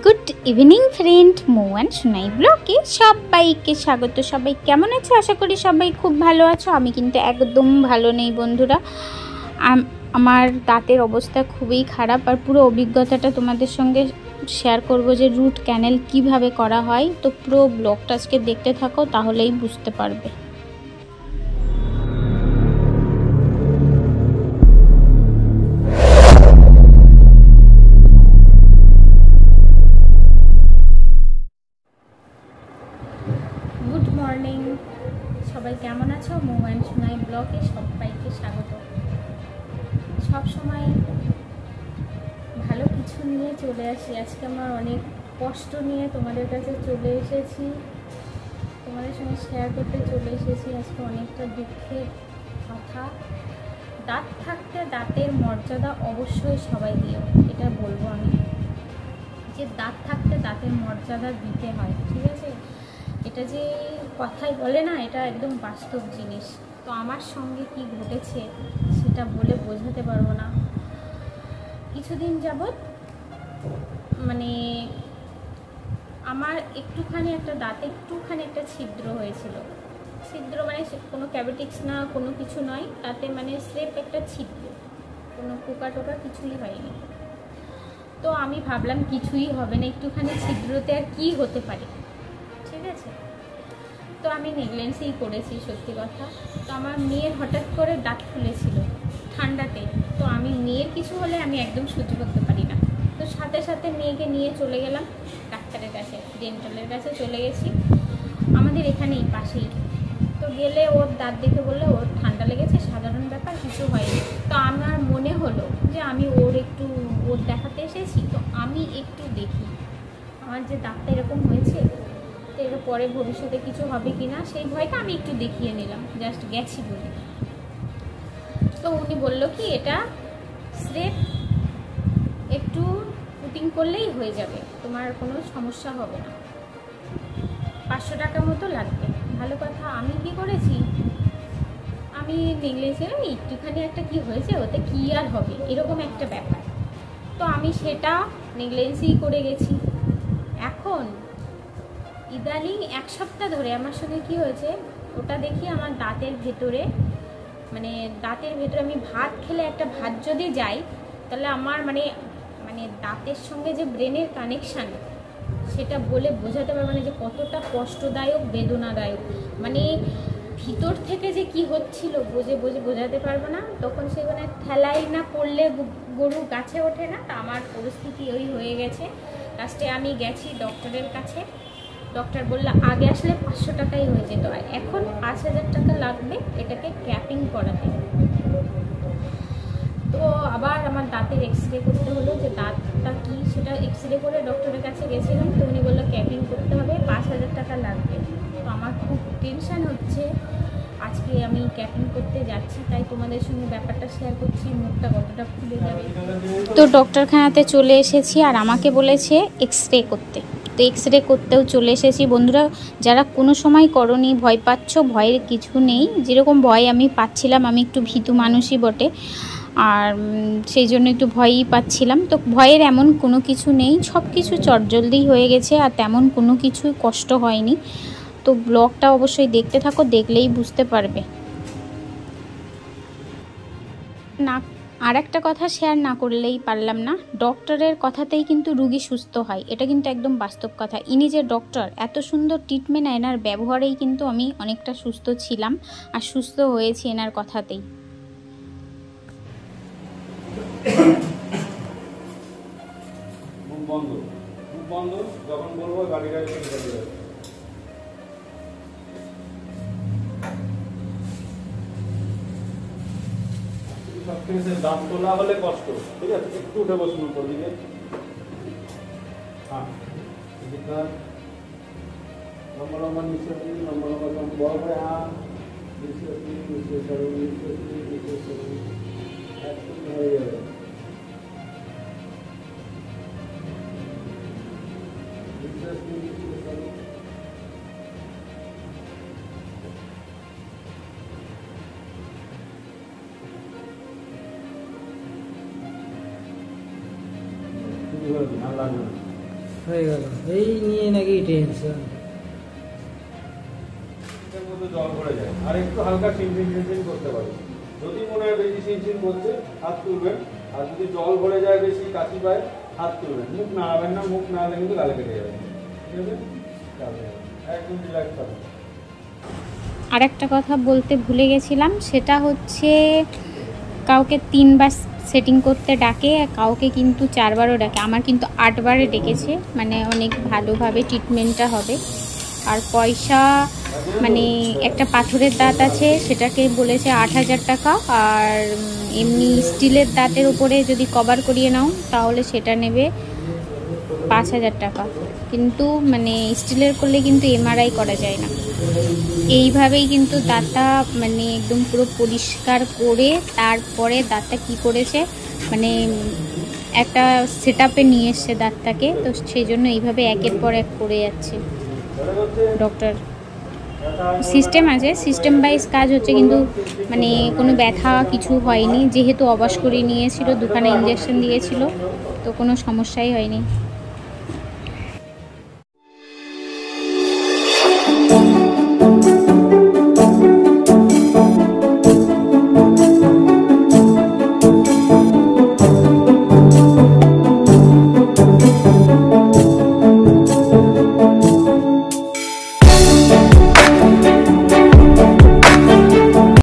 Good evening friend, Mou and Sonai ব্লগে সবাইকে স্বাগত। সবাই কেমন আছো? আশা করি সবাই খুব ভালো আছো। আমি কিন্তু একদম ভালো নেই বন্ধুরা। আমার দাঁতের অবস্থা খুবই খারাপ, আর পুরো অভিজ্ঞতাটা তোমাদের সঙ্গে শেয়ার করব যে রুট ক্যানেল কিভাবে করা হয়। তো পুরো ব্লগটা আজকে দেখতে থাকো, তাহলেই বুঝতে পারবে। গুড মর্নিং, সবাই কেমন আছো? মৌ অ্যান্ড সোনাই ব্লগে সবাইকে স্বাগত। সব সময় ভালো কিছু নিয়ে চলে আসি। আজকে আমার অনেক কষ্ট নিয়ে তোমাদের কাছে চলে এসেছি, তোমাদের সঙ্গে শেয়ার করতে চলে এসেছি। আজকে অনেকটা দুঃখের কথা। দাঁত থাকতে দাঁতের মর্যাদা অবশ্যই সবাই দিও, এটা বলবো আমি, যে দাঁত থাকতে দাঁতের মর্যাদা দিতে হয়, ঠিক আছে? এটা যে কথাই বলে না, এটা একদম বাস্তব জিনিস। তো আমার সঙ্গে কি ঘটেছে সেটা বলে বোঝাতে পারবো না। কিছুদিন যাবৎ মানে আমার একটুখানি একটা ছিদ্র হয়েছিল। ছিদ্র মানে কোনো ক্যাভিটিক্স না, কোনো কিছু নয়, তাতে মানে স্রেফ একটা ছিদ্র, কোনো পোকা টোকা কিছুই হয়নি। তো আমি ভাবলাম কিছুই হবে না, একটুখানি ছিদ্রতে আর কি হতে পারে, ঠিক আছে? তো আমি নেগলেন্সই করেছি, সত্যি কথা। তো আমার মেয়ের হঠাৎ করে দাঁত খুলেছিল ঠান্ডাতে। তো আমি মেয়ের কিছু হলে আমি একদম সহ্য করতে পারি না। তো সাথে সাথে মেয়েকে নিয়ে চলে গেলাম ডাক্তারের কাছে, ডেন্টালের কাছে চলে গেছি, আমাদের এখানেই পাশেই। তো গেলে ওর দাঁত দেখে বললে ওর ঠান্ডা লেগেছে, সাধারণ ব্যাপার, কিছু হয়নি। তো আমার মনে হলো যে আমি ওর দেখাতে এসেছি, তো আমি একটু দেখি আমার যে দাঁতটা এরকম হয়েছে, তো এর পরে ভবিষ্যতে কিছু হবে কি না সেই ভয়টা আমি একটু দেখিয়ে নিলাম, জাস্ট গেছি বলে। তো উনি বললো কি এটা স্রেফ একটু পুটিং করলেই হয়ে যাবে, তোমার কোনো সমস্যা হবে না, 500 টাকা মতো লাগবে। ভালো কথা। আমি কি করেছি, আমি নেগলেছিলাম একটুখানি একটা কি হয়েছে, ওতে কি আর হবে, এরকম একটা ব্যাপার। তো আমি সেটা নেগলেন্সই করে গেছি। এখন ইদানিং 1 সপ্তাহ ধরে আমার সঙ্গে কি হয়েছে, ওটা দেখি আমার দাঁতের ভেতরে আমি ভাত খেলে, একটা ভাত যদি যাই, তাহলে আমার মানে দাঁতের সঙ্গে যে ব্রেনের কানেকশান, সেটা বলে বোঝাতে পারবো না যে কতটা কষ্টদায়ক, বেদনাদায়ক। মানে ভিতর থেকে যে কি হচ্ছিল বোঝাতে পারবো না। তখন সেখানে ঠেলাই না পড়লে গরু গাছে ওঠে না, তা আমার পরিস্থিতি ওই হয়ে গেছে। লাস্টে আমি গেছি ডক্টরের কাছে। ডক্টর বললো আগে আসলে 500 টাকাই হয়ে যেত, আর এখন 5000 টাকা লাগবে এটাকে ক্যাপিং করাতে। তো আবার আমার দাঁতের এক্সরে করতে হলো, যে দাঁতটা কি সেটা এক্সরে করে ডক্টরের কাছে গেছিলাম। তো উনি বললো ক্যাপিং করতে হবে, 5000 টাকা লাগবে। তো আমার খুব টেনশান হচ্ছে, আজকে আমি ক্যাপিং করতে যাচ্ছি, তাই তোমাদের সঙ্গে ব্যাপারটা শেয়ার করছি, মুখটা কতটা খুলে যাবে। তো ডক্টরখানাতে চলে এসেছি, আর আমাকে বলেছে এক্সরে করতে। তো এক্সরে করতেও চলে এসেছি বন্ধুরা। যারা কোনো সময় করনি, ভয় পাচ্ছ, ভয়ের কিছু নেই। যেরকম ভয় আমি পাচ্ছিলাম, আমি একটু ভীতু মানুষই বটে, আর সেই জন্য একটু ভয়ই পাচ্ছিলাম। তো ভয়ের এমন কোনো কিছু নেই, সব কিছু চটজলদি হয়ে গেছে, আর তেমন কোনো কিছু কষ্ট হয়নি। তো ব্লগটা অবশ্যই দেখতে থাকো, দেখলেই বুঝতে পারবে। না, আর একটা কথা শেয়ার না করলেই পারলাম না, ডক্টরের কথাতেই কিন্তু রুগী সুস্থ হয়, এটা কিন্তু একদম বাস্তব কথা। ইনি যে ডক্টর, এত সুন্দর ট্রিটমেন্ট, এনার ব্যবহারেই কিন্তু আমি অনেকটা সুস্থ ছিলাম, আর সুস্থ হয়েছি এনার কথাতেই। বন্ধ যখন বলবো গাড়ি দাঁত তোলা হলে কষ্ট, ঠিক আছে? একটু উঠে বসুন উপর দিকে। হ্যাঁ, লম্বা লম্বা নিঃশ্বাস নিন, লম্বা লম্বা বড় করে নিঃশ্বাস নিন, নিঃশ্বাস ছাড়ুন, নিঃশ্বাস নিন, নিঃশ্বাস ছাড়ুন, একদম হয়ে যাবে। নিঃশ্বাস নিন, নিঃশ্বাস ছাড়ুন। আর লাগবে না। হয়ে গেল, এই নিয়ে নাকি টেনশন। এর মধ্যে জল ভরে যায়, আর একটু হালকা চিনচিন করতে পারে। যদি মনে হয় বেশি চিনচিন করছে হাত তুলবেন, আর যদি জল ভরে যায় বেশি কাশি পায় হাত তুলবেন, মুখ নাড়াবেন না, মুখ নাড়ালে কিন্তু গালে কেটে যাবে, ঠিক আছে? একদম রিল্যাক্স হবে। আর একটা কথা বলতে ভুলে গেছিলাম, সেটা হচ্ছে কাউকে 3 বার সেটিং করতে ডাকে, কাউকে কিন্তু 4 বারও ডাকে। আমার কিন্তু 8 বারে ডেকেছে, মানে অনেক ভালোভাবে ট্রিটমেন্টটা হবে। আর পয়সা মানে একটা পাথরের দাঁত আছে, সেটাকে বলেছে 8,000 টাকা। আর এমনি স্টিলের দাঁতের উপরে যদি কভার করিয়ে নাও তাহলে সেটা নেবে 5,000 টাকা। কিন্তু মানে স্টিলের করলে কিন্তু এমআরআই করা যায় না। এইভাবেই কিন্তু দাঁতটা মানে একদম পুরো পরিষ্কার করে তারপরে দাঁতটা কি করেছে, মানে একটা সেট আপে নিয়ে এসছে দাঁতটাকে। তো সেই জন্য এইভাবে একের পর এক করে যাচ্ছে ডক্টর। সিস্টেম আছে, সিস্টেম ওয়াইজ কাজ হচ্ছে, কিন্তু মানে কোনো ব্যথা কিছু হয়নি, যেহেতু অবাস করে নিয়েছিল, 2খানা ইঞ্জেকশন দিয়েছিল, তো কোনো সমস্যাই হয়নি।